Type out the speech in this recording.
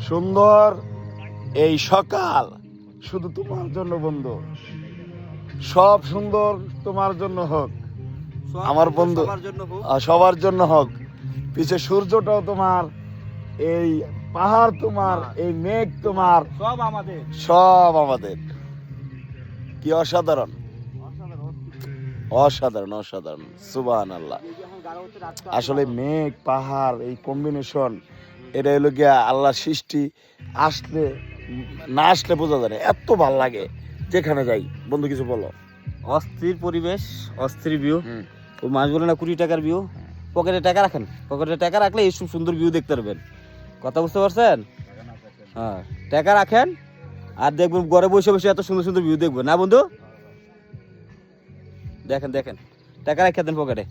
সুন্দর এই সকাল শুধু তোমার জন্য বন্ধু, সব সুন্দর তোমার জন্য হোক আমার বন্ধু, সবার জন্য হোক। পিছে সূর্যটাও তোমার, এই পাহাড় তোমার, এই মেঘ তোমার, সব আমাদের। কি অসাধারণ, অসাধারণ, অসাধারণ, সুবহানাল্লাহ। আসলে মেঘ পাহাড় এই কম্বিনেশন, এটা হলো গিয়া আল্লাহর সৃষ্টি। আসলে না আসলে বোঝা যায় না, এত ভাল লাগে যেখানে যাই। বন্ধু কিছু বলো। অস্থির পরিবেশ, অস্থির ভিউ। ওই মাছ বলে না 20 টাকার ভিউ, পকেটে টাকা রাখেন, পকেটে টাকা রাখলে এই সুন্দর ভিউ দেখতে পারবেন। কথা বুঝতে পারছেন? হ্যাঁ, টাকা রাখেন আর দেখবেন ঘরে বসে বসে এত সুন্দর সুন্দর ভিউ দেখবেন না বন্ধু। দেখেন দেখেন, টাকা রাখা দেন পকেটে।